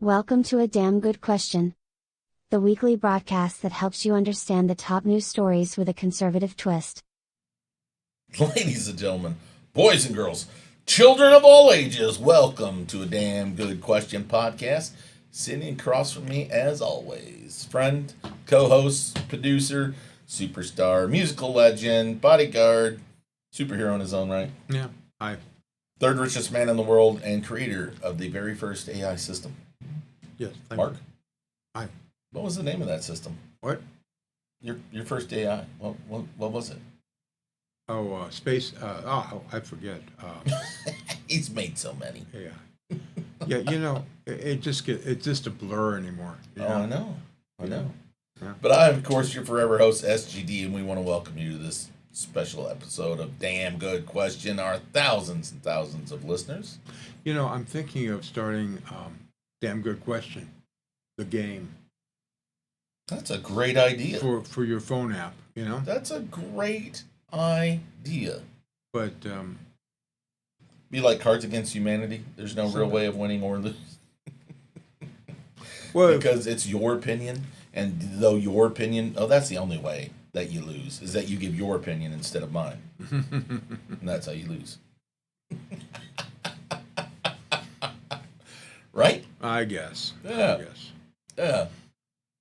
Welcome to A Damn Good Question, the weekly broadcast that helps you understand the top news stories with a conservative twist. Ladies and gentlemen, boys and girls, children of all ages, welcome to A Damn Good Question podcast. Sitting across from me, as always, friend, co-host, producer, superstar, musical legend, bodyguard, superhero in his own right. Yeah, hi. Third richest man in the world and creator of the very first AI system. Yes, thank Mark? you. Hi. What was the name of that system? What? Your first AI. What was it? Oh, space. I forget. He's made so many. Yeah. Yeah, it's just a blur anymore. I know. Yeah. But I am, of course, your forever host, SGD, and we want to welcome you to this special episode of Damn Good Question, our thousands and thousands of listeners. I'm thinking of starting Damn Good Question, the game. That's a great idea. For your phone app, That's a great idea. But Be like Cards Against Humanity. There's no real way of winning or losing. well, Because it's your opinion, and though your opinion, that's the only way that you lose, is that you give your opinion instead of mine. And that's how you lose. Right? I guess. Yeah. Yeah.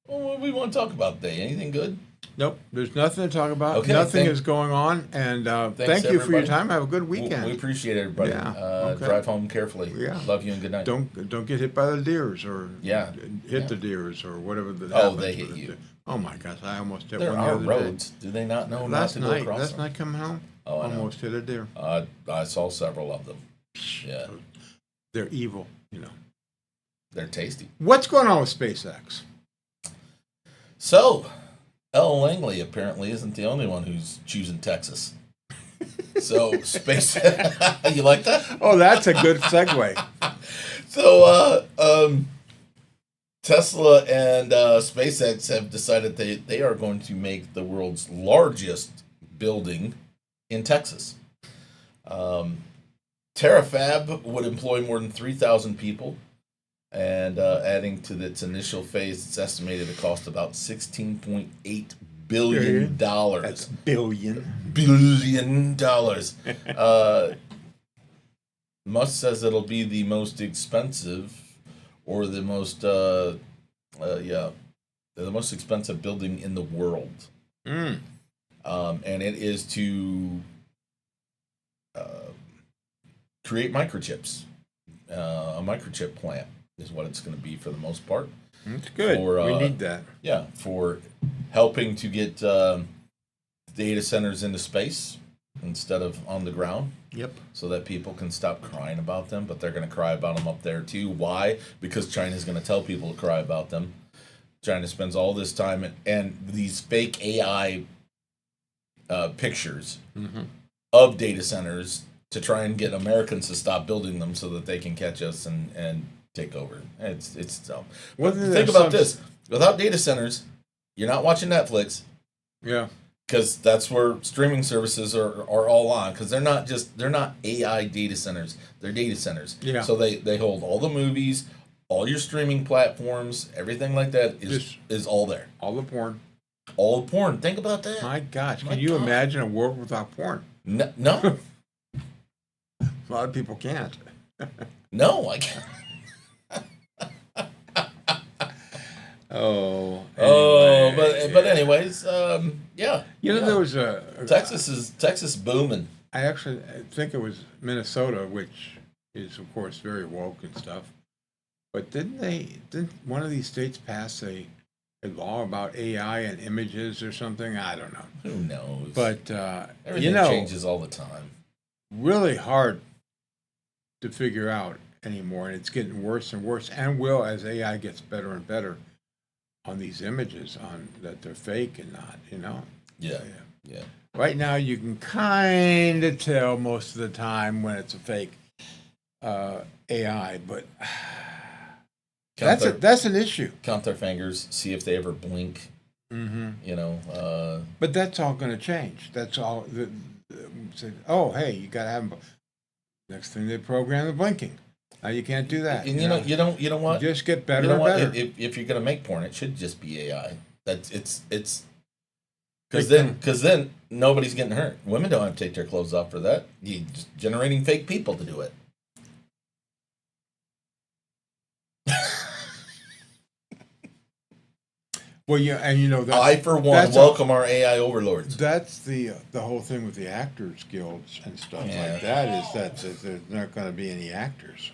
Well, what do we want to talk about today? Anything good? Nope, there's nothing to talk about. Okay, Nothing is going on, and thank you for your everybody. time. Have a good weekend. We appreciate everybody. Yeah, okay. Drive home carefully. Yeah. Love you and good night. Don't get hit by the deers or Yeah. the deers or whatever that Oh, happens. they hit you. Oh my gosh, I almost hit There one the are other roads. Do they not know not Last to night, go across last them? night coming home, Oh, I know. almost hit a deer. I saw several of them. Yeah. They're evil, They're tasty. What's going on with SpaceX? So, Ellen Langley apparently isn't the only one who's choosing Texas. So, space. You like that? Oh, that's a good segue. So, Tesla and SpaceX have decided they are going to make the world's largest building in Texas. Terrafab would employ more than 3,000 people. And adding to its initial phase, it's estimated to cost about $16.8 billion. That's billion. $billion. Musk says it'll be the most expensive, or the most expensive building in the world. Mm. And it is to create microchips. A microchip plant is what it's going to be for the most part. That's good. We need that. Yeah, for helping to get data centers into space instead of on the ground. Yep. So that people can stop crying about them, but they're going to cry about them up there too. Why? Because China's going to tell people to cry about them. China spends all this time and these fake AI pictures of data centers to try and get Americans to stop building them so that they can catch us and take over. It's dumb. But think about this. Without data centers, you're not watching Netflix. Yeah. Because that's where streaming services are all on. Because they're not AI data centers. They're data centers. Yeah. So they hold all the movies, all your streaming platforms, everything like that is all there. All the porn. All the porn. Think about that. My gosh, can you imagine a world without porn? No. A lot of people can't. No, I can't. Oh, But anyways, yeah. There was Texas booming. I think it was Minnesota, which is of course very woke and stuff. But didn't one of these states pass a law about AI and images or something? I don't know. Who knows? But everything changes all the time. Really hard to figure out anymore, and it's getting worse and worse, and will as AI gets better and better on these images, on that they're fake and not, Yeah. Right now, you can kind of tell most of the time when it's a fake AI, but that's an issue. Count their fingers, see if they ever blink. Mm-hmm. But that's all going to change. That's all. Say, oh, hey, you got to have them. Next thing they program the blinking. You can't do that. And you know what? You just get better You know and what? better. If you're gonna make porn, it should just be AI. That's it's because then nobody's getting hurt. Women don't have to take their clothes off for that. You're just generating fake people to do it. Well, yeah, and I, for one, welcome our AI overlords. That's the whole thing with the actors guilds and stuff like that. Is that there's not going to be any actors,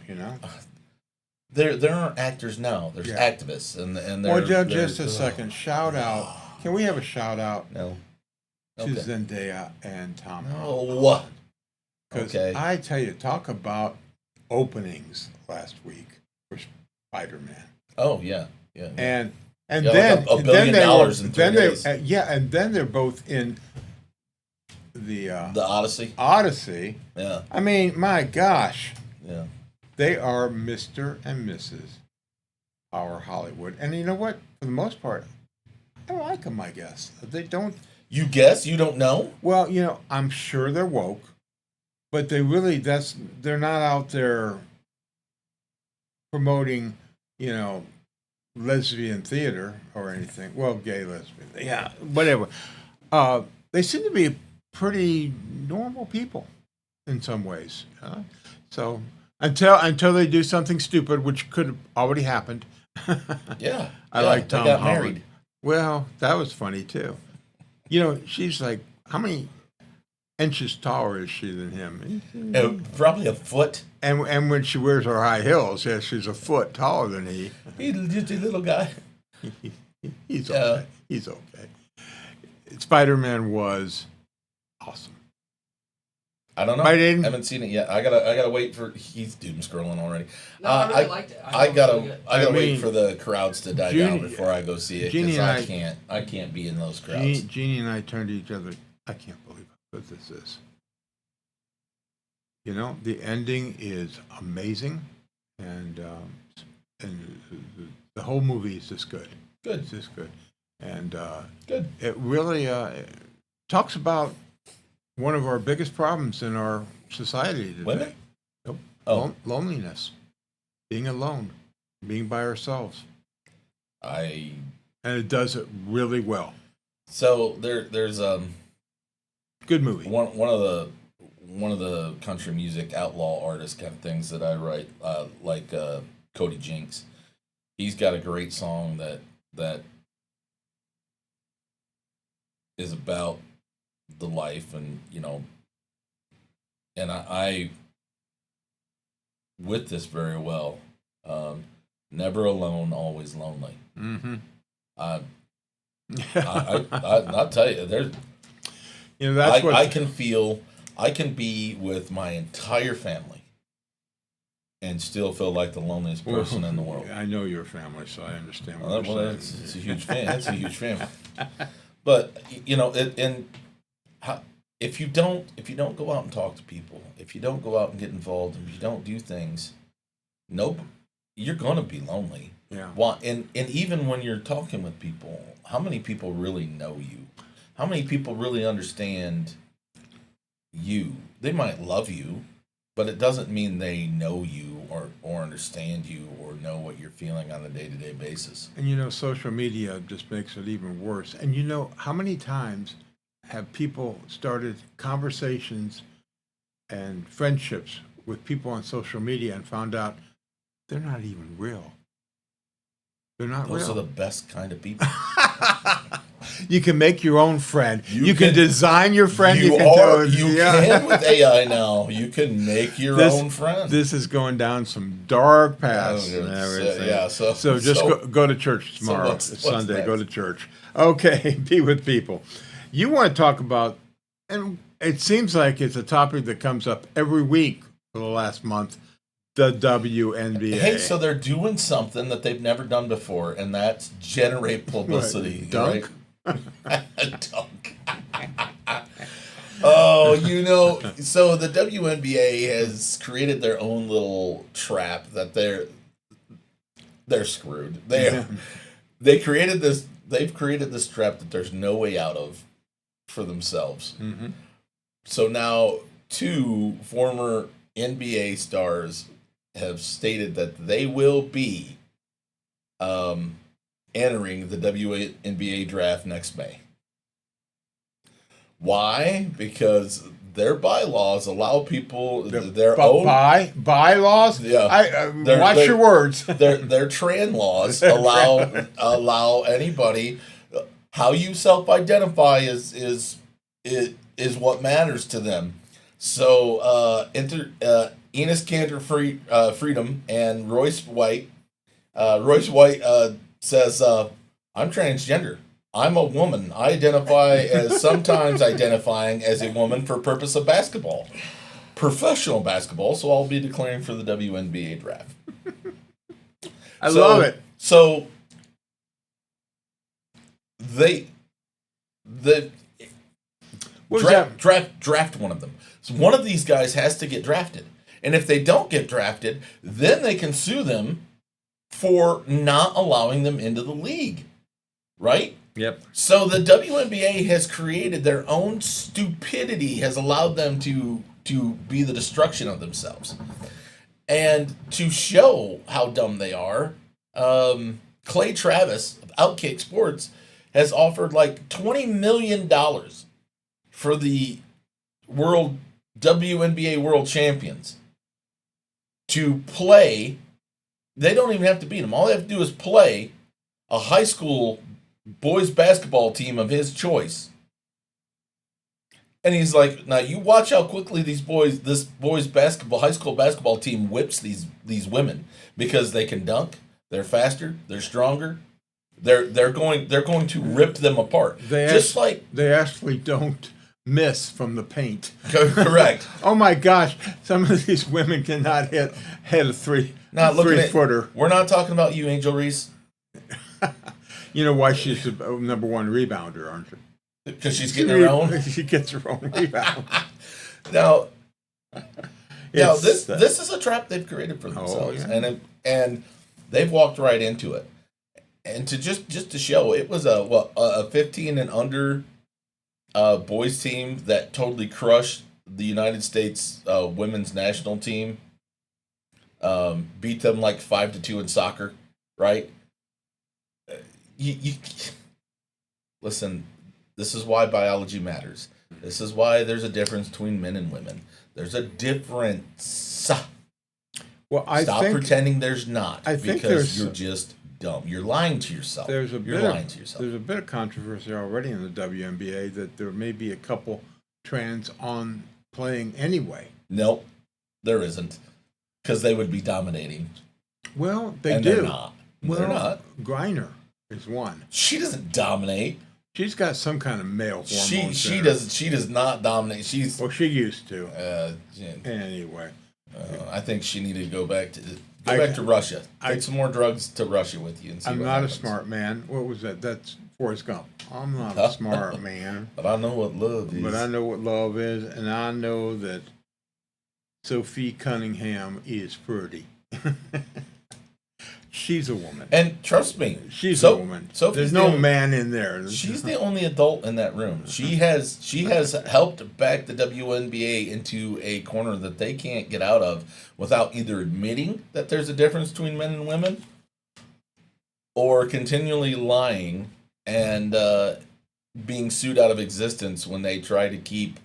There aren't actors now. There's activists, and well, just a second. Shout out. Can we have a shout out? No. To Zendaya and Tom Holland. Oh, what? Because I tell you, talk about openings last week for Spider-Man. Oh yeah. And then then like $1 billion in 3 days. And then they're both in the Odyssey. Odyssey. Yeah. I mean, my gosh. Yeah. They are Mr. and Mrs. Our Hollywood, and you know what? For the most part, I like them. I guess they don't. You guess? You don't know? Well, I'm sure they're woke, but they're not out there promoting, lesbian theater or anything. Well, gay lesbian. Yeah, whatever. They seem to be pretty normal people in some ways. So until they do something stupid, which could have already happened. Yeah. I like Tom got Holland. married. Well, that was funny too. She's like, how many inches taller is she than him? Probably a foot. And when she wears her high heels, she's a foot taller than he. He's just a little guy. He's okay. He's okay. Spider-Man was awesome. I don't know. I haven't seen it yet. I gotta wait for. He's doom scrolling already. No, I really liked it. I gotta wait for the crowds to die down before I go see it. Jeannie Because and I can't be in those crowds. Jeannie and I turned to each other. I can't believe how good this is. The ending is amazing, and the whole movie is just good. Good. It's just good, and Good. it really talks about one of our biggest problems in our society today. Women? Nope. Oh. Loneliness, being alone, being by ourselves, and it does it really well. So there's Good movie. one of the country music outlaw artist kind of things that I write, like Cody Jinks. He's got a great song that is about the life, and and I with this very well. Never alone, always lonely. Mm-hmm. I'll tell you, there's. That's what I can be with my entire family and still feel like the loneliest person in the world. I know your family, so I understand what you're Well, saying. it's a huge fan. It's a huge family. But if you don't go out and talk to people, if you don't go out and get involved, if you don't do things, you're gonna be lonely. Yeah. And even when you're talking with people, how many people really know you? How many people really understand you? They might love you, but it doesn't mean they know you or understand you or know what you're feeling on a day-to-day basis. And social media just makes it even worse. And how many times have people started conversations and friendships with people on social media and found out they're not even real? They're not real. Those are the best kind of people. You can make your own friend. You can design your friend. You can with AI now. You can make your own friend. This is going down some dark paths and everything. So just go to church tomorrow. It's Sunday. Next? Go to church. Okay, be with people. You want to talk about, and it seems like it's a topic that comes up every week for the last month, the WNBA. Hey, so they're doing something that they've never done before, and that's generate publicity. Dunk? Right? Dunk. Oh, so the WNBA has created their own little trap that they're screwed. They've created this trap that there's no way out of for themselves. So now 2 former NBA stars have stated that they will be entering the WNBA draft next May. Why? Because their bylaws allow people their own bylaws. Yeah, Watch your words. their trans laws allow anybody. How you self-identify is what matters to them. So Enos Cantor Freedom and Royce White. Royce White says, "I'm transgender. I'm a woman. I identify as sometimes identifying as a woman for purpose of basketball, professional basketball. So I'll be declaring for the WNBA draft." I love it. So draft one of them. So one of these guys has to get drafted, and if they don't get drafted, then they can sue them for not allowing them into the league, right? Yep. So the WNBA has created their own stupidity, has allowed them to be the destruction of themselves. And to show how dumb they are, Clay Travis of Outkick Sports has offered like $20 million for the WNBA World Champions to play. They don't even have to beat them. All they have to do is play a high school boys basketball team of his choice. And he's like, now you watch how quickly this boys high school basketball team whips these women, because they can dunk, they're faster, they're stronger. They're going to rip them apart. They actually don't miss from the paint. Correct. Oh my gosh, some of these women cannot hit a three-footer. We're not talking about you, Angel Reese. You know why she's the number one rebounder, aren't you? Because she's getting her own. She gets her own rebound. Now, this is a trap they've created for themselves, and they've walked right into it. And to just to show, it was a 15 and under boys team that totally crushed the United States women's national team. Beat them like 5-2 in soccer, right? You listen. This is why biology matters. This is why there's a difference between men and women. There's a difference. Well, Stop pretending there's not. Because you're just dumb. You're lying to yourself. There's a bit of controversy already in the WNBA that there may be a couple trans on playing anyway. Nope, there isn't, because they would be dominating. Well, they and do. They're not. Well, they're not. Griner is one. She doesn't dominate. She's got some kind of male hormone. She does not dominate. She used to. Anyway, I think she needed to go back to Russia. Take some more drugs to Russia with you. And see I'm what not happens. a smart man. What was that? That's Forrest Gump. I'm not a smart man. But I know what love is. But I know what love is, and I know that Sophie Cunningham is pretty. She's a woman. And trust me, she's a woman. There's no man in there. She's the only adult in that room. She has helped back the WNBA into a corner that they can't get out of without either admitting that there's a difference between men and women, or continually lying and being sued out of existence when they try to keep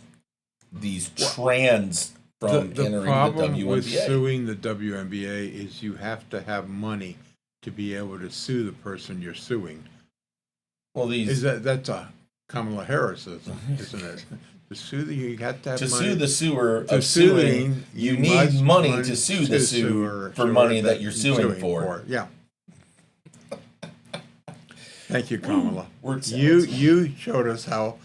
these trans from entering the WNBA. The problem with suing the WNBA is you have to have money to be able to sue the person you're suing. Well, that's a Kamala Harris, isn't it? To sue you have to have money. Sue the suer of suing, you need money to sue the suer for money that you're suing for. Yeah. Thank you, Kamala. You showed us how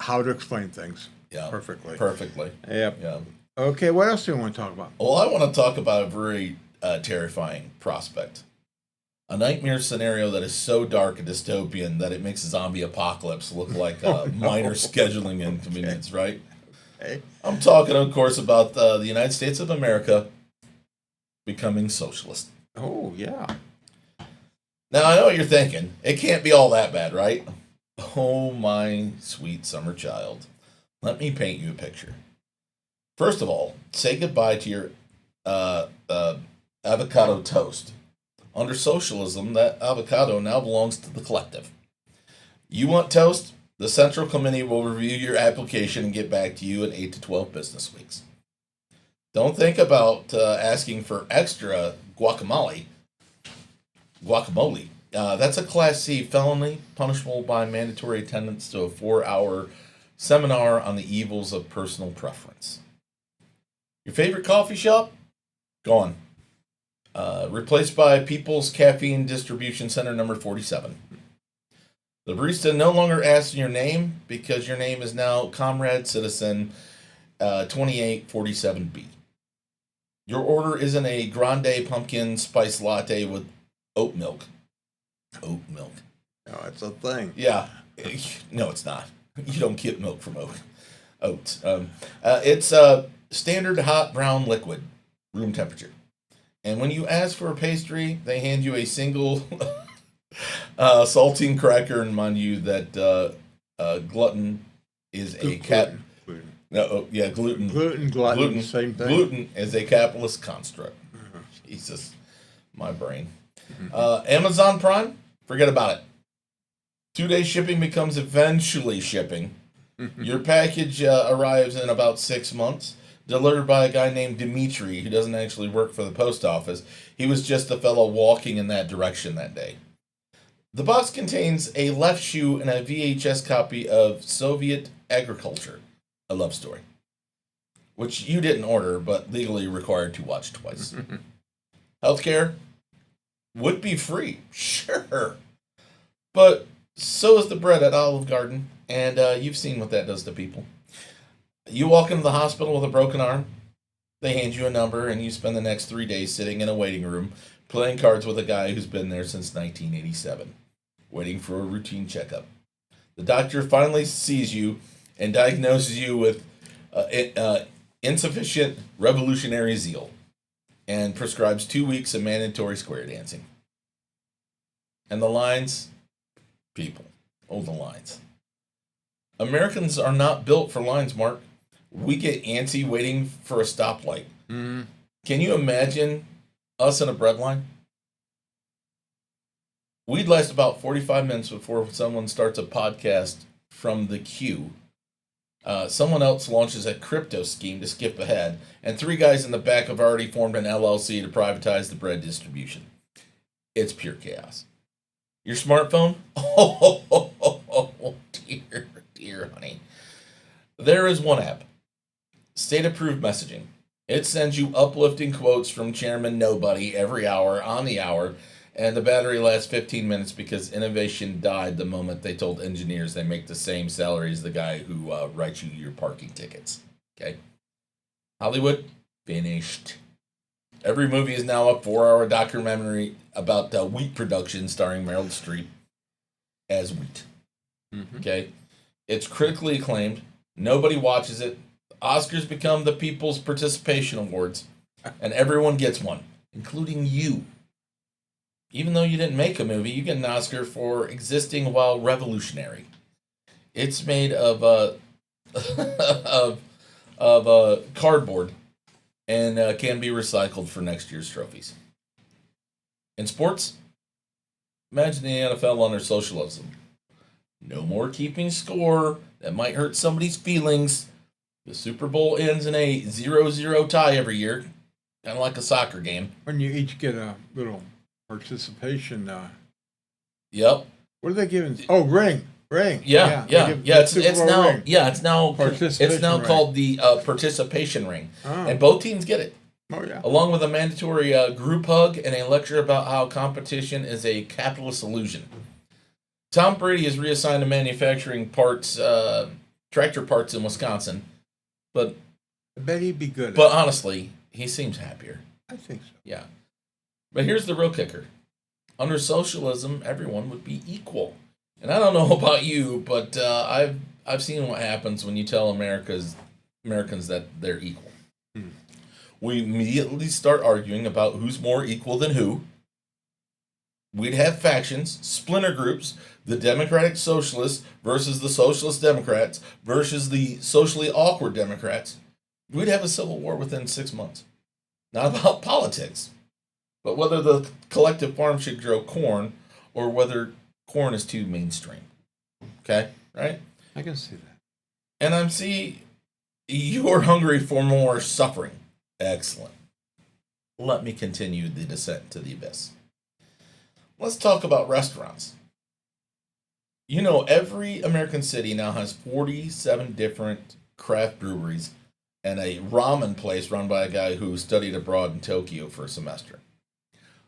to explain things. Yeah, perfectly. Yep. Yeah. Okay, what else do you want to talk about? Well, I want to talk about a very terrifying prospect. A nightmare scenario that is so dark and dystopian that it makes a zombie apocalypse look like a minor scheduling inconvenience, right? Okay. I'm talking, of course, about the United States of America becoming socialist. Oh, yeah. Now, I know what you're thinking. It can't be all that bad, right? Oh, my sweet summer child. Let me paint you a picture. First of all, say goodbye to your avocado toast. Under socialism, that avocado now belongs to the collective. You want toast? The Central Committee will review your application and get back to you in 8 to 12 business weeks. Don't think about asking for extra guacamole. That's a Class C felony, punishable by mandatory attendance to a 4-hour seminar on the evils of personal preference. Your favorite coffee shop? Gone. Replaced by People's Caffeine Distribution Center number 47. The barista no longer asks your name because your name is now Comrade Citizen 2847B. Your order isn't a grande pumpkin spice latte with oat milk. Oat milk. No, it's a thing. Yeah. No, it's not. You don't get milk from oats. It's a standard hot brown liquid, room temperature. And when you ask for a pastry, they hand you a single saltine cracker and remind you that gluten is a Gluten. No, yeah, gluten. Gluten, same thing. Gluten is a capitalist construct. Jesus, my brain. Amazon Prime, forget about it. 2-day shipping becomes eventually shipping. Your package arrives in about 6 months, delivered by a guy named Dimitri, who doesn't actually work for the post office. He was just a fellow walking in that direction that day. The box contains a left shoe and a VHS copy of Soviet Agriculture, a love story, which you didn't order, but legally required to watch twice. Healthcare would be free, sure, but so is the bread at Olive Garden, and you've seen what that does to people. You walk into the hospital with a broken arm, they hand you a number, and you spend the next 3 days sitting in a waiting room playing cards with a guy who's been there since 1987, waiting for a routine checkup. The doctor finally sees you and diagnoses you with insufficient revolutionary zeal and prescribes 2 weeks of mandatory square dancing. And the lines, people, the lines. Americans are not built for lines, Mark. We get antsy waiting for a stoplight. Mm-hmm. Can you imagine us in a bread line? We'd last about 45 minutes before someone starts a podcast from the queue. Someone else launches a crypto scheme to skip ahead, and 3 guys in the back have already formed an LLC to privatize the bread distribution. It's pure chaos. Your smartphone? Oh, dear, honey. There is one app, state-approved messaging. It sends you uplifting quotes from Chairman Nobody every hour on the hour, and the battery lasts 15 minutes because innovation died the moment they told engineers they make the same salary as the guy who writes you your parking tickets. Okay? Hollywood, finished. Every movie is now a 4-hour documentary about wheat production starring Meryl Streep as wheat. Mm-hmm. Okay? It's critically acclaimed. Nobody watches it. Oscars become the People's Participation Awards, and everyone gets one, including you. Even though you didn't make a movie, you get an Oscar for existing while revolutionary. It's made of cardboard and can be recycled for next year's trophies. In sports, imagine the NFL under socialism. No more keeping score. That might hurt somebody's feelings. The Super Bowl ends in a 0-0 tie every year, kind of like a soccer game. When you each get a little participation. Yep. What are they giving? Oh, ring. Yeah. It's now ring. It's now Participation called the participation ring, Oh. and both teams get it. Oh, yeah. Along with a mandatory group hug and a lecture about how competition is a capitalist illusion. Tom Brady is reassigned to manufacturing parts, tractor parts in Wisconsin, but I bet he'd be good. But honestly, he seems happier. I think so. Yeah. But here's the real kicker. Under socialism, everyone would be equal. And I don't know about you, but I've seen what happens when you tell Americans that they're equal. We immediately start arguing about who's more equal than who. We'd have factions, splinter groups, the Democratic Socialists versus the Socialist Democrats versus the socially awkward Democrats. We'd have a civil war within 6 months. not about politics, but whether the collective farm should grow corn or whether corn is too mainstream. Okay, right? I can see that. And I'm see you're hungry for more suffering. Excellent. Let me continue the descent to the abyss. Let's talk about restaurants. You know, every American city now has 47 different craft breweries and a ramen place run by a guy who studied abroad in Tokyo for a semester.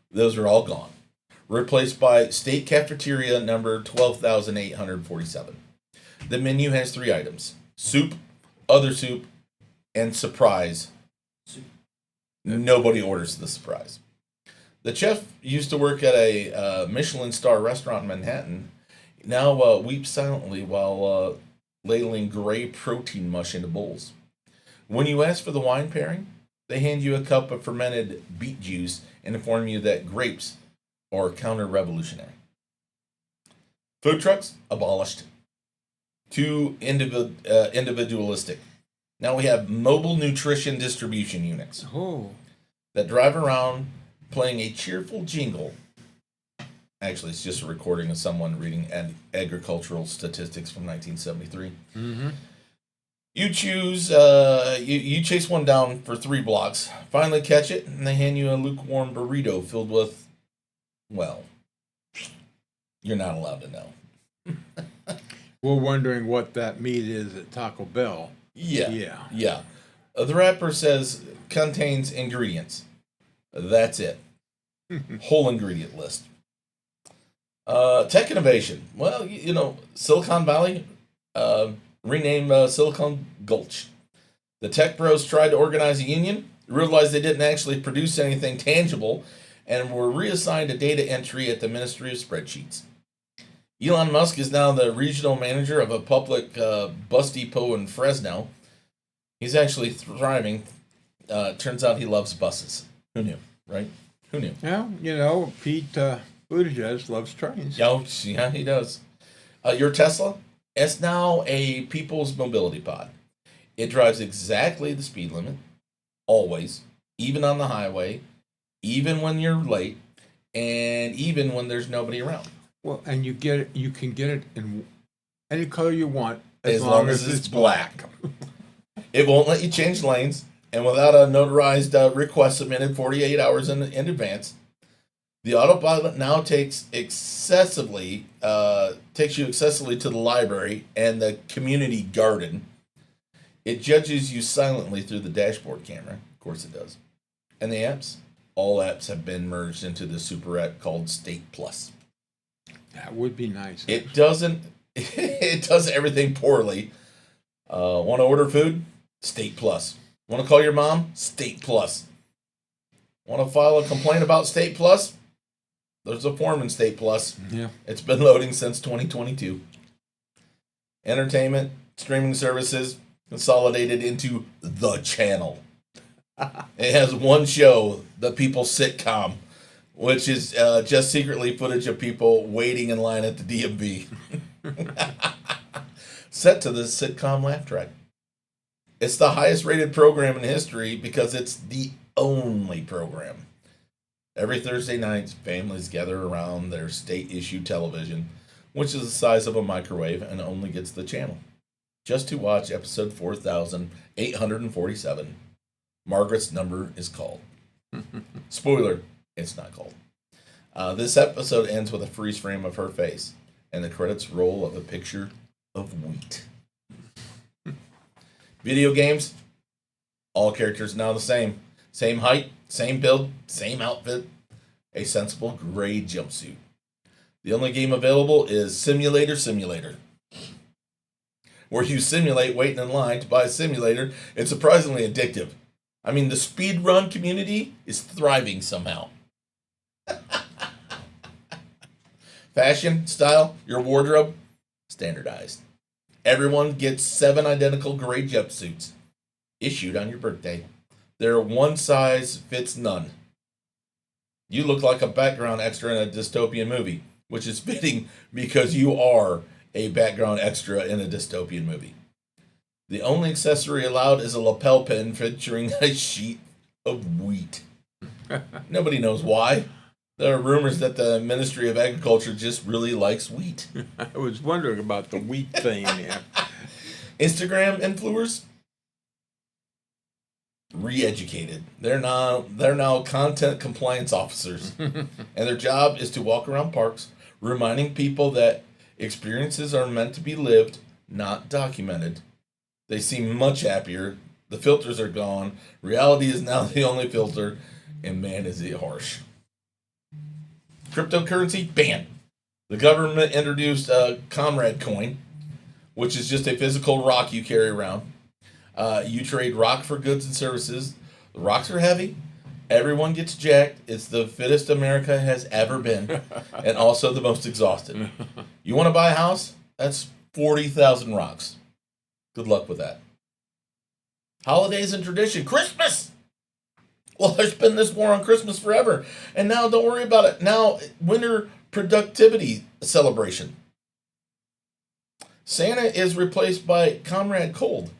Those are all gone, replaced by state cafeteria number 12,847. The menu has 3 items: soup, other soup, and surprise. Nobody orders the surprise. The chef used to work at a Michelin star restaurant in Manhattan. Now weeps silently while ladling gray protein mush into bowls. When you ask for the wine pairing, they hand you a cup of fermented beet juice and inform you that grapes are counter-revolutionary. Food trucks abolished. Too individualistic. Now we have mobile nutrition distribution units Oh, that drive around playing a cheerful jingle. Actually, it's just a recording of someone reading agricultural statistics from 1973. mm-hmm. You choose, you chase one down for 3 blocks, finally catch it, and they hand you a lukewarm burrito filled with, well, you're not allowed to know. We're wondering what that meat is at Taco Bell. Yeah. The wrapper says contains ingredients. That's it. Whole ingredient list. Tech innovation. Well, you know, Silicon Valley, renamed Silicon Gulch. The tech bros tried to organize a union, realized they didn't actually produce anything tangible, and were reassigned to data entry at the Ministry of Spreadsheets. Elon Musk is now the regional manager of a public bus depot in Fresno. He's actually thriving. Turns out he loves buses. Who knew, right? Who knew? Yeah, you know, Pete Buttigieg loves trains. Oh, yeah, he does. Your Tesla? It's now a people's mobility pod. It drives exactly the speed limit, always, even on the highway, even when you're late, and even when there's nobody around. Well, and you can get it in any color you want As long as it's black. It won't let you change lanes, and without a notarized request submitted 48 hours in advance. The autopilot now takes you excessively to the library and the community garden. It judges you silently through the dashboard camera. Of course it does. And the apps? All apps have been merged into the super app called State Plus. That would be nice. It doesn't. It does everything poorly. Want to order food? State Plus. Want to call your mom? State Plus. Want to file a complaint about State Plus? There's a form in State Plus. Yeah. It's been loading since 2022. Entertainment, streaming services, consolidated into the channel. It has one show, the People's Sitcom, which is just secretly footage of people waiting in line at the DMV. Set to the sitcom laugh track. It's the highest rated program in history because it's the only program. Every Thursday night, families gather around their state-issued television, which is the size of a microwave and only gets the channel, just to watch episode 4,847. Margaret's Number is Called. Spoiler, it's not called. This episode ends with a freeze frame of her face, and the credits roll of a picture of wheat. Video games, all characters now the same. Same height, same build, same outfit, a sensible gray jumpsuit. The only game available is Simulator, where you simulate waiting in line to buy a simulator. It's surprisingly addictive. I mean, the speedrun community is thriving somehow. Fashion, style, your wardrobe, standardized. Everyone gets 7 identical gray jumpsuits issued on your birthday. They're one size fits none. You look like a background extra in a dystopian movie, which is fitting because you are a background extra in a dystopian movie. The only accessory allowed is a lapel pin featuring a sheet of wheat. Nobody knows why. There are rumors that the Ministry of Agriculture just really likes wheat. I was wondering about the wheat thing. Yeah. Instagram influencers, re-educated. They're now content compliance officers, and their job is to walk around parks, reminding people that experiences are meant to be lived, not documented. They seem much happier. The filters are gone. Reality is now the only filter, and man, is it harsh. Cryptocurrency banned. The government introduced a Comrade coin, which is just a physical rock you carry around. You trade rock for goods and services. The rocks are heavy. Everyone gets jacked. It's the fittest America has ever been, and also the most exhausted. You want to buy a house? That's 40,000 rocks. Good luck with that. Holidays and tradition. Christmas! Well, there's been this war on Christmas forever. And now don't worry about it. Now, winter productivity celebration. Santa is replaced by Comrade Cold,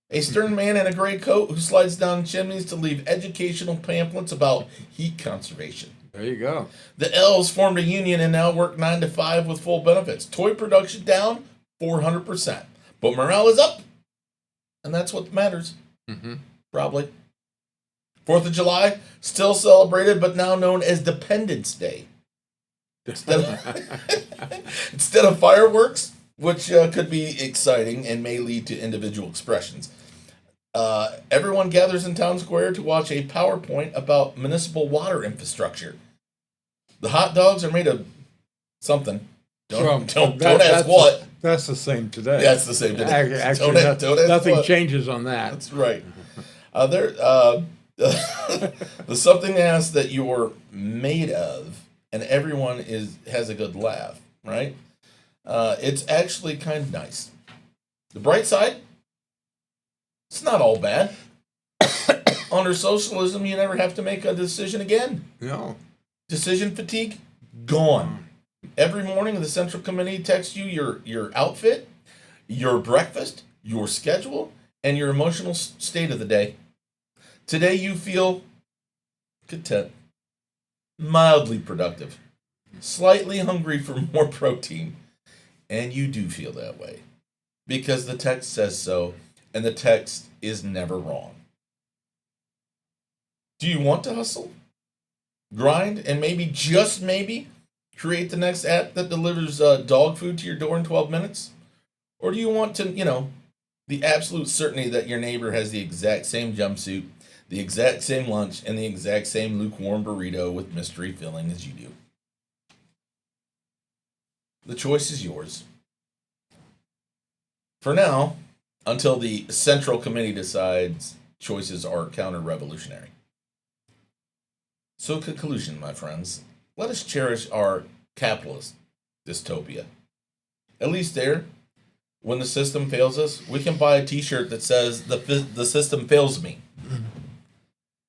a stern man in a gray coat who slides down chimneys to leave educational pamphlets about heat conservation. There you go. The elves formed a union and now work 9 to 5 with full benefits. Toy production down 400%. But morale is up. And that's what matters. Mm-hmm. Probably. 4th of July, still celebrated, but now known as Dependence Day. Instead of fireworks, which could be exciting and may lead to individual expressions. Everyone gathers in Town Square to watch a PowerPoint about municipal water infrastructure. The hot dogs are made of something. Don't ask what. That's the same today. That's the same today. Actually, don't ask nothing what. changes on that. That's right. The something else that you're made of, and everyone has a good laugh, right? It's actually kind of nice. The bright side, it's not all bad. Under socialism, you never have to make a decision again. No. Decision fatigue, gone. Every morning, the Central Committee texts you your outfit, your breakfast, your schedule, and your emotional state of the day. Today, you feel content, mildly productive, slightly hungry for more protein. And you do feel that way because the text says so, and the text is never wrong. Do you want to hustle, grind, and maybe, just maybe, create the next app that delivers dog food to your door in 12 minutes? Or do you want to, the absolute certainty that your neighbor has the exact same jumpsuit, the exact same lunch, and the exact same lukewarm burrito with mystery filling as you do? The choice is yours. For now, until the Central Committee decides choices are counter-revolutionary. So, conclusion, my friends, let us cherish our capitalist dystopia. At least there, when the system fails us, we can buy a t-shirt that says, the system fails me,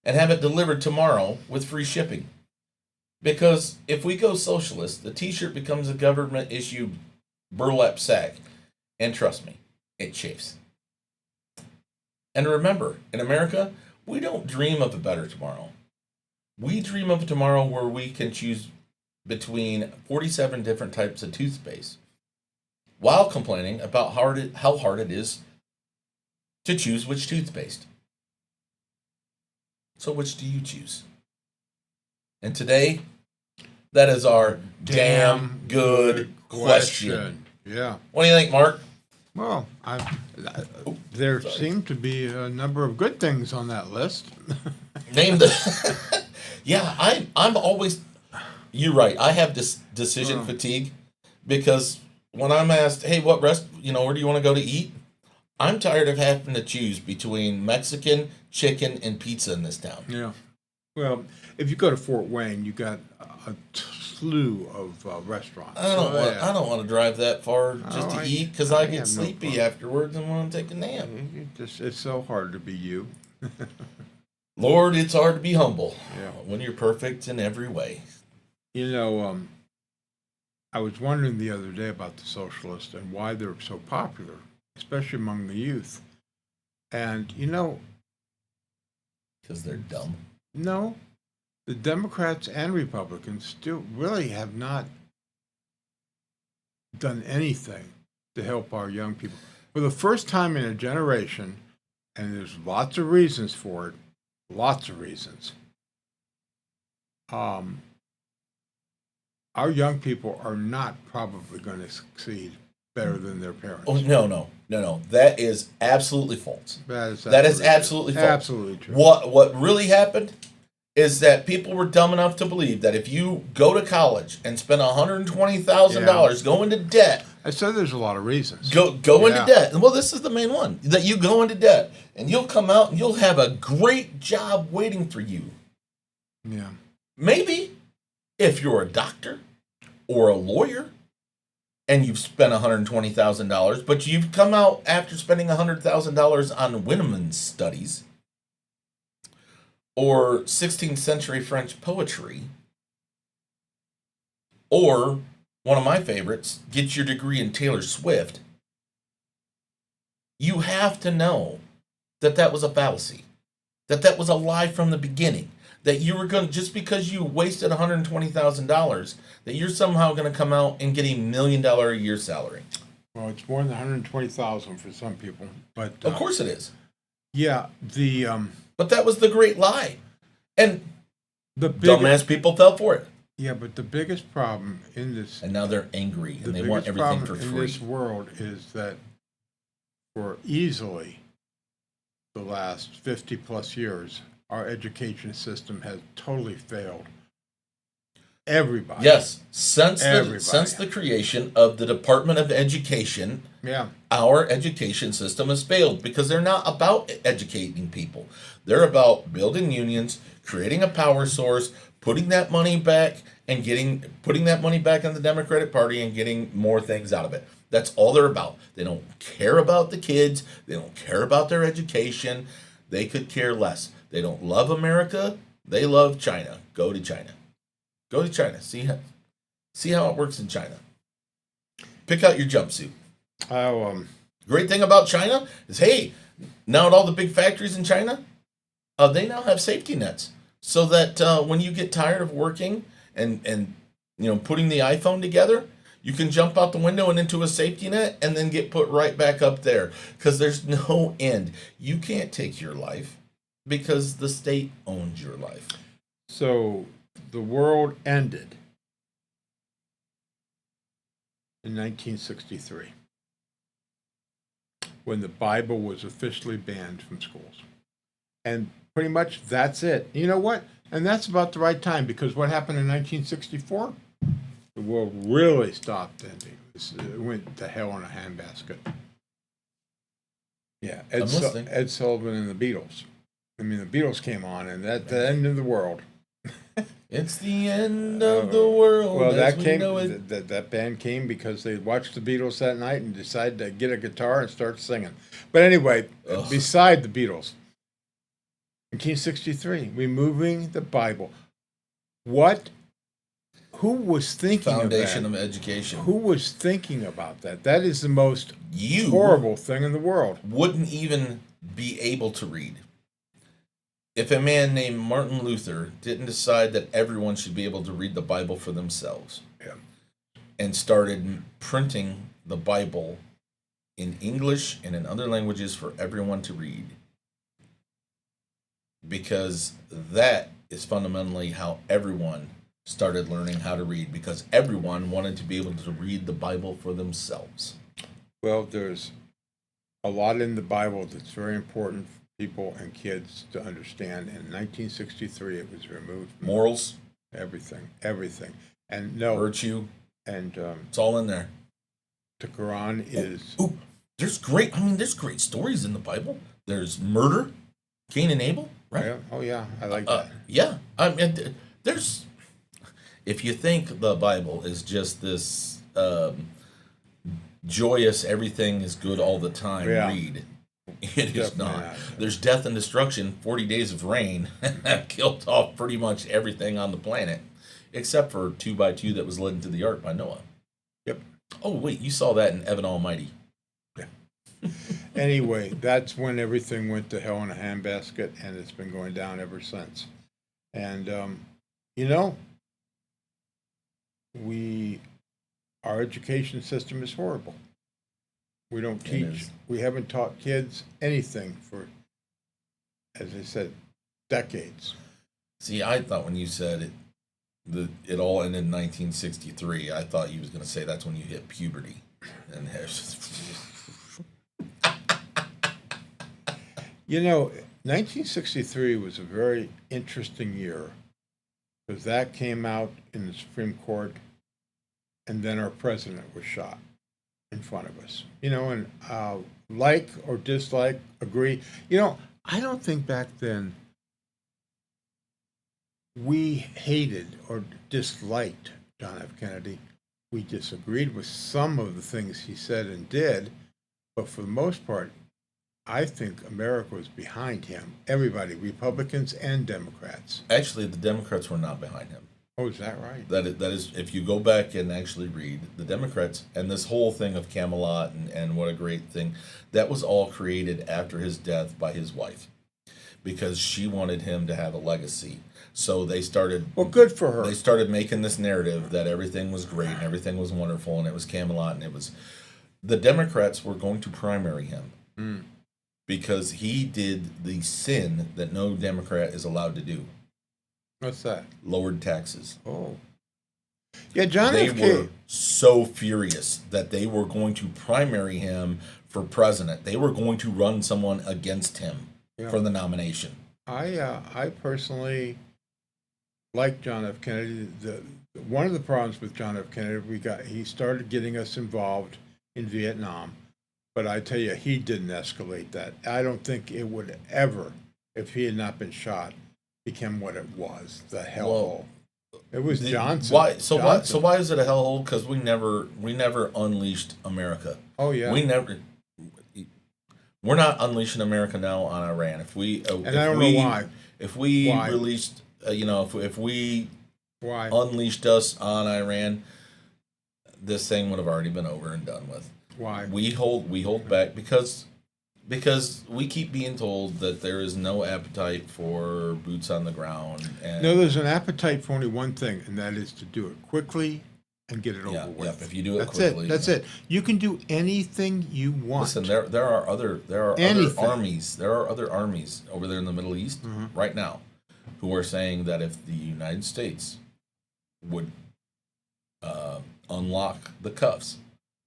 and have it delivered tomorrow with free shipping. Because if we go socialist, the t-shirt becomes a government-issued burlap sack. And trust me, it chafes. And remember, in America, we don't dream of a better tomorrow. We dream of a tomorrow where we can choose between 47 different types of toothpaste while complaining about how hard it is to choose which toothpaste. So which do you choose? And today, that is our damn good question. Yeah. What do you think, Mark? Well, there seem to be a number of good things on that list. Name the. Yeah, I'm always. You're right. I have this decision fatigue because when I'm asked, "Hey, what where do you want to go to eat?" I'm tired of having to choose between Mexican, chicken, and pizza in this town. Yeah. Well, if you go to Fort Wayne, you got a slew of restaurants. I don't want to drive that far just to eat because I get have sleepy no afterwards and want to take a nap. It's so hard to be you. Lord, it's hard to be humble Yeah. when you're perfect in every way. I was wondering the other day about the socialists and why they're so popular, especially among the youth. And, Because they're dumb. No, the Democrats and Republicans still really have not done anything to help our young people. For the first time in a generation, and there's lots of reasons for it, lots of reasons. Our young people are not probably going to succeed better than their parents. Oh, no. That is absolutely false. That is absolutely false. Absolutely true. What really happened is that people were dumb enough to believe that if you go to college and spend $120,000 going to debt, I said there's a lot of reasons. Go into debt. Well, this is the main one. That you go into debt and you'll come out and you'll have a great job waiting for you. Yeah. Maybe if you're a doctor or a lawyer and you've spent $120,000, but you've come out after spending $100,000 on Winneman's studies or 16th century French poetry, or one of my favorites, get your degree in Taylor Swift, you have to know that that was a fallacy, that was a lie from the beginning, that you were going to, just because you wasted $120,000, that you're somehow going to come out and get $1 million a year salary. Well, it's more than 120,000 for some people, but Of course it is. Yeah, But that was the great lie, and the dumbass people fell for it. Yeah, but the biggest problem in this, And now they're angry and they want everything for in free. this world is that for easily the last 50 plus years, our education system has totally failed. Everybody. Yes, since the creation of the Department of Education, Yeah. our education system has failed because they're not about educating people. They're about building unions, creating a power source, putting that money back and putting that money back in the Democratic Party and getting more things out of it. That's all they're about. They don't care about the kids. They don't care about their education. They could care less. They don't love America. They love China. Go to China. Go to China. See how it works in China. Pick out your jumpsuit. Great thing about China is, hey, now at all the big factories in China, they now have safety nets, so that when you get tired of working and putting the iPhone together, you can jump out the window and into a safety net and then get put right back up there, because there's no end. You can't take your life because the state owns your life. So the world ended in 1963 when the Bible was officially banned from schools. And pretty much that's it. You know what? And that's about the right time, because what happened in 1964? The world really stopped ending. It went to hell in a handbasket. Yeah, Ed Sullivan and the Beatles. I mean, the Beatles came on, and that's the end of the world. It's the end of the world. Well, as that we came. know it. That band came because they watched the Beatles that night and decided to get a guitar and start singing. But anyway, beside the Beatles, 1963, removing the Bible. Who was thinking Foundation of that? of education. Who was thinking about that? That is the most horrible thing in the world. Wouldn't even be able to read if a man named Martin Luther didn't decide that everyone should be able to read the Bible for themselves. Yeah. And started printing the Bible in English and in other languages for everyone to read. Because that is fundamentally how everyone started learning how to read, because everyone wanted to be able to read the Bible for themselves. Well, there's a lot in the Bible that's very important for people and kids to understand. In 1963, it was removed. Morals, everything, and virtue, and it's all in there. The Quran is. There's great stories in the Bible. There's murder, Cain and Abel, right? Yeah. Oh yeah, I like that. Yeah, I mean, there's. If you think the Bible is just this joyous, everything is good all the time read, it is not. There's death and destruction. 40 days of rain killed off pretty much everything on the planet, except for 2x2 that was led into the ark by Noah. Yep. Oh wait, you saw that in Evan Almighty. Yeah. Anyway, that's when everything went to hell in a handbasket, and it's been going down ever since. And you know, our education system is horrible. We don't It teach. is. We haven't taught kids anything for, as I said, decades. See, I thought when you said it all ended in 1963, I thought you was going to say that's when you hit puberty. And You know, 1963 was a very interesting year because that came out in the Supreme Court, and then our president was shot in front of us. You know, and like or dislike, agree. You know, I don't think back then we hated or disliked John F. Kennedy. We disagreed with some of the things he said and did, but for the most part, I think America was behind him. Everybody, Republicans and Democrats. actually, the Democrats were not behind him. Oh, is that right? That is, if you go back and actually read the Democrats and this whole thing of Camelot and what a great thing, that was all created after his death by his wife because she wanted him to have a legacy. So they started. Well, good for her. They started making this narrative that everything was great and everything was wonderful and it was Camelot and it was. The Democrats were going to primary him because he did the sin that no Democrat is allowed to do: What's that? lowered taxes. Oh. Yeah, John They F. K. were so furious that they were going to primary him for president. They were going to run someone against him for the nomination. I personally like John F. Kennedy. One of the problems with John F. Kennedy, he started getting us involved in Vietnam, but I tell you, he didn't escalate that. I don't think it would ever, if he had not been shot, become what it was, the hellhole. It was Johnson. Why? Johnson. So why is it a hellhole? Because we never unleashed America. Oh yeah. We're not unleashing America now on Iran. If we and I don't know why. If we Why? released, if we Why? unleashed us on Iran, this thing would have already been over and done with. Why? We hold back because we keep being told that there is no appetite for boots on the ground. And No, there's an appetite for only one thing, and that is to do it quickly and get it over with. yeah, if you do it That's quickly, it. That's it. You can do anything you want. Listen, there are other Anything. armies. There are other armies over there in the Middle East right now who are saying that if the United States would unlock the cuffs,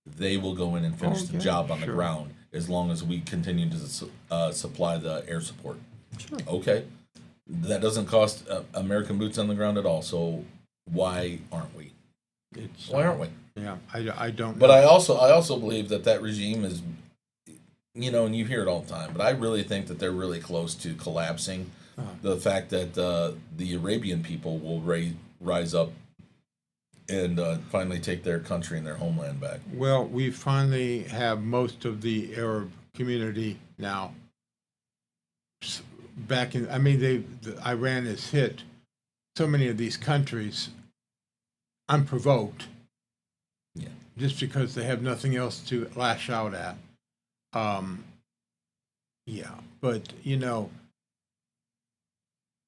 they will go in and finish the job on the ground as long as we continue to supply the air support. Sure. Okay, that doesn't cost American boots on the ground at all. So why aren't we? Why aren't we? Yeah, I don't. But know. I also believe that regime is, and you hear it all the time. But I really think that they're really close to collapsing. The fact that the Arabian people will rise up and finally take their country and their homeland back. Well, we finally have most of the Arab community now back in. I mean, Iran has hit so many of these countries unprovoked, Yeah. just because they have nothing else to lash out at. Yeah, but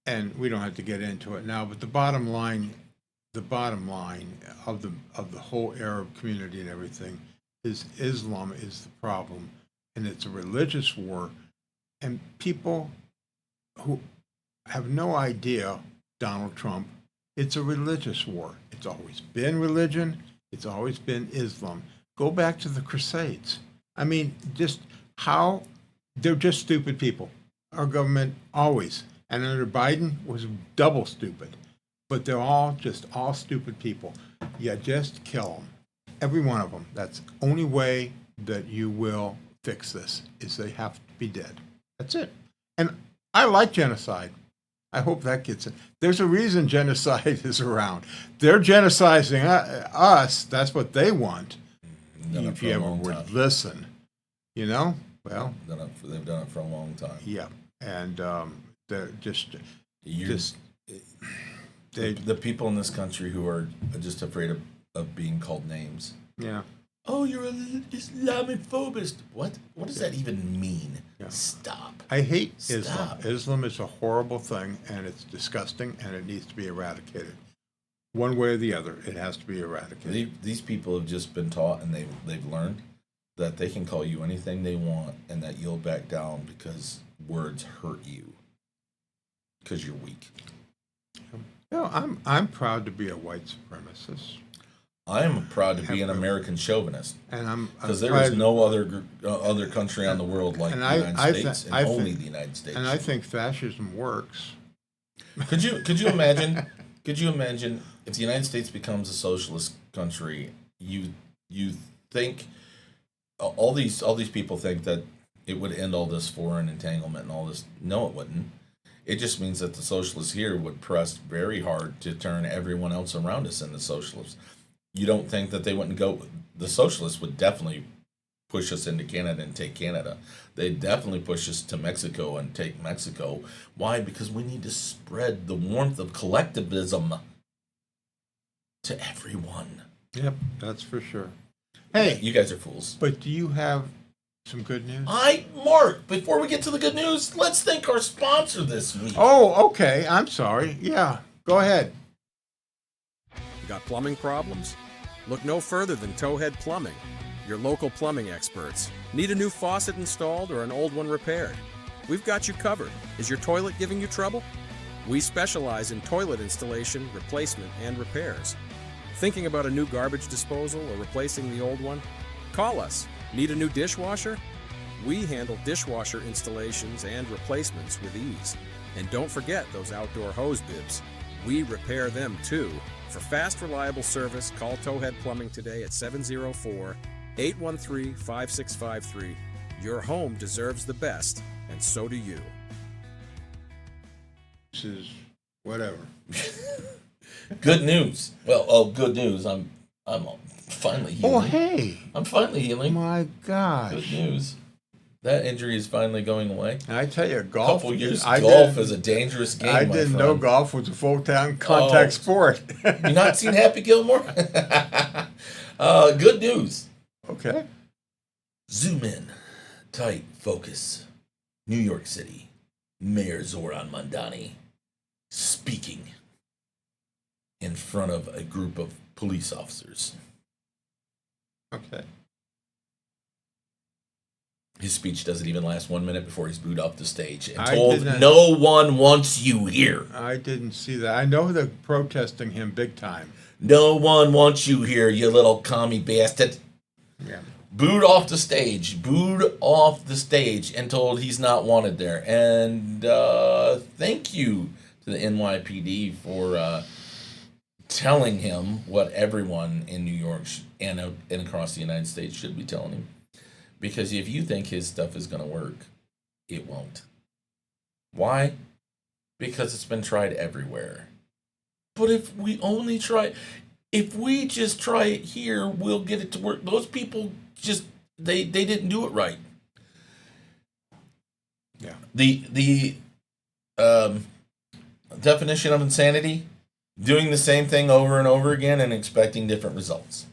and we don't have to get into it now. But the bottom line of the whole Arab community and everything is Islam is the problem, and it's a religious war, and people who have no idea, Donald Trump, it's a religious war. It's always been religion. It's always been Islam. Go back to the Crusades. I mean, they're just stupid people. Our government always, and under Biden was double stupid. But they're all stupid people. Yeah, just kill them. Every one of them. That's the only way that you will fix this, is they have to be dead. That's it. And I like genocide. I hope that gets it. There's a reason genocide is around. They're genociding us. That's what they want. If you ever would listen, well. They've done it for a long time. Yeah, and they're the people in this country who are just afraid of being called names. Yeah. Oh, you're an Islamophobist. What? What does that even mean? Yeah. Stop. I hate Islam. Stop. Islam is a horrible thing, and it's disgusting, and it needs to be eradicated. One way or the other, it has to be eradicated. These people have just been taught, and they've learned that they can call you anything they want, and that you'll back down because words hurt you because you're weak. I'm proud to be a white supremacist, I am proud to be an American chauvinist and I'm because there is no other country on the world like and the United States, and only the United States. And I think fascism works. Could you imagine? Could you imagine if the United States becomes a socialist country? You think all these people think that it would end all this foreign entanglement and all this? No, it wouldn't. It just means that the socialists here would press very hard to turn everyone else around us into socialists. You don't think that they wouldn't go? The socialists would definitely push us into Canada and take Canada. They'd definitely push us to Mexico and take Mexico. Why? Because we need to spread the warmth of collectivism to everyone. Yep, that's for sure. Hey, You guys are fools. but do you have some good news? Mark, before we get to the good news, let's thank our sponsor this week. Oh, okay. I'm sorry. Yeah, go ahead. Got plumbing problems? Look no further than Towhead Plumbing, your local plumbing experts. Need a new faucet installed or an old one repaired? We've got you covered. Is your toilet giving you trouble? We specialize in toilet installation, replacement, and repairs. Thinking about a new garbage disposal or replacing the old one? Call us. Need a new dishwasher? We handle dishwasher installations and replacements with ease. And don't forget those outdoor hose bibs. We repair them too. For fast, reliable service, call Towhead Plumbing today at 704-813-5653. Your home deserves the best, and so do you. This is whatever. Good news. Well, good news. I'm finally healing. Oh, hey. I'm finally healing. My Good gosh. news. That injury is finally going away. And I tell you, A golf. couple years. I Golf didn't- is a dangerous game. I my didn't friend. know golf was a full-time contact sport. You not seen Happy Gilmore? Good news. Okay. Zoom in, tight, focus. New York City, Mayor Zoran Mandani speaking in front of a group of police officers. Okay. His speech doesn't even last 1 minute before he's booed off the stage and I told, didn't- "No one wants you here. I didn't see that. I know they're protesting him big time. No one wants you here, you little commie bastard." Yeah. Booed off the stage, and told he's not wanted there. And thank you to the NYPD for telling him what everyone in New York and across the United States should be telling him. Because if you think his stuff is going to work, it won't. Why? Because it's been tried everywhere. But if we just try it here, we'll get it to work. Those people just they didn't do it right. Yeah. The definition of insanity: doing the same thing over and over again and expecting different results.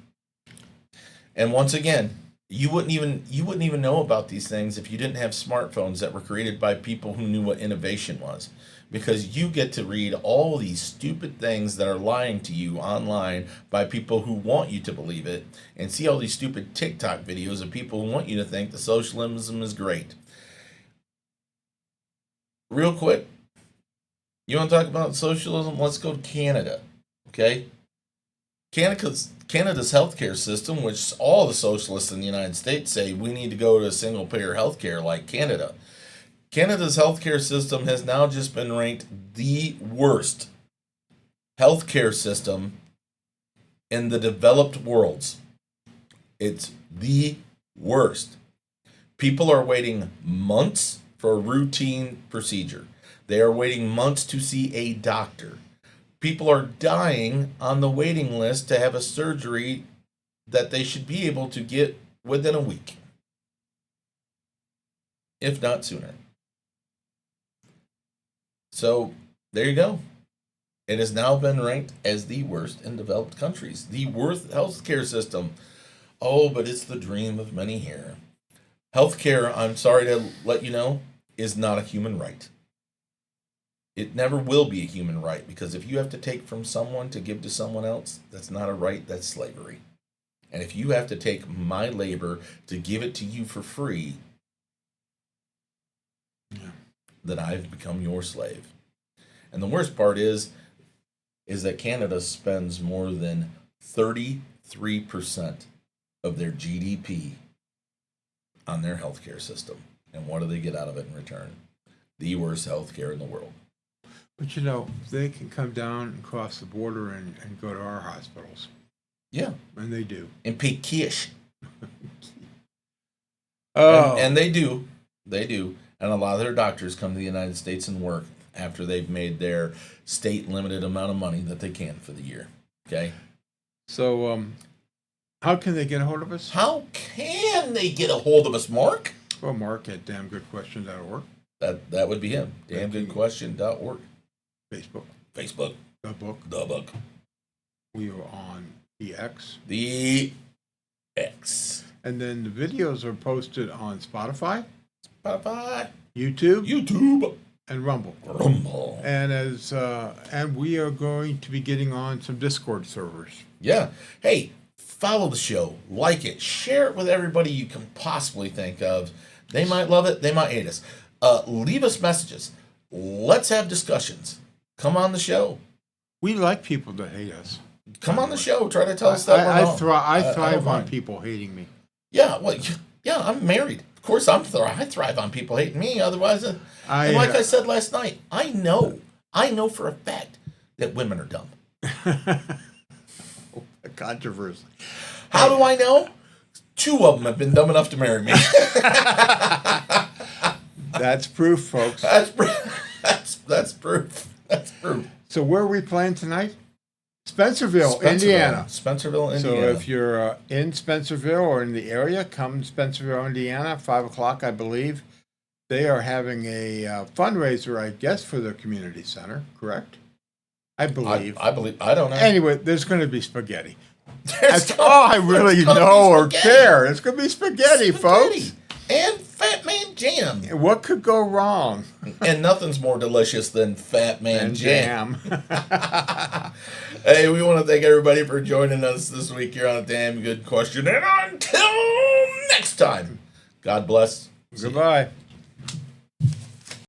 And once again, you wouldn't even know about these things if you didn't have smartphones that were created by people who knew what innovation was. Because you get to read all these stupid things that are lying to you online by people who want you to believe it, and see all these stupid TikTok videos of people who want you to think the socialism is great. Real quick, you want to talk about socialism? Let's go to Canada, okay? Canada's healthcare system, which all the socialists in the United States say we need to go to single-payer healthcare like Canada. Canada's healthcare system has now just been ranked the worst healthcare system in the developed worlds. It's the worst. People are waiting months for a routine procedure. They are waiting months to see a doctor. People are dying on the waiting list to have a surgery that they should be able to get within a week, if not sooner. So there you go. It has now been ranked as the worst in developed countries. The worst healthcare system. Oh, but it's the dream of many here. Healthcare, I'm sorry to let you know, is not a human right. It never will be a human right, because if you have to take from someone to give to someone else, that's not a right, that's slavery. And if you have to take my labor to give it to you for free, then I've become your slave. And the worst part is that Canada spends more than 33% of their GDP on their healthcare system. And what do they get out of it in return? The worst healthcare in the world. But they can come down and cross the border and go to our hospitals. Yeah. And they do. And pay cash. Oh. And they do. They do. And a lot of their doctors come to the United States and work after they've made their state limited amount of money that they can for the year. Okay? So, how can they get a hold of us? How can they get a hold of us, Mark? Well, Mark at damngoodquestion.org. That would be him. Damngoodquestion.org. Facebook. The book. We are on the X. The X. And then the videos are posted on Spotify, Spotify, YouTube, and Rumble. And and we are going to be getting on some Discord servers. Yeah. Hey, follow the show, like it, share it with everybody you can possibly think of. They might love it. They might hate us. Leave us messages. Let's have discussions. Come on the show. We like people that hate us. Come on the show. Try to tell us that we're wrong. I thrive on people hating me. Yeah, well, yeah, I'm married. Of course, I thrive on people hating me. Otherwise, and like I said last night, I know for a fact that women are dumb. Controversy. How do I know? 2 of them have been dumb enough to marry me. That's proof, folks. That's proof. That's proof. So where are we playing tonight? Spencerville, Indiana. Spencerville, Indiana. So if you're in Spencerville or in the area, come to Spencerville, Indiana, 5 o'clock, I believe. They are having a fundraiser, I guess, for the community center, correct? I believe. I believe. I don't know. Anyway, there's going to be spaghetti. That's all I really know or care. It's going to be spaghetti, folks. And Fat Man Jam. What could go wrong? And nothing's more delicious than Fat Man Jam. Hey, we want to thank everybody for joining us this week here on A Damn Good Question. And until next time, God bless. Goodbye.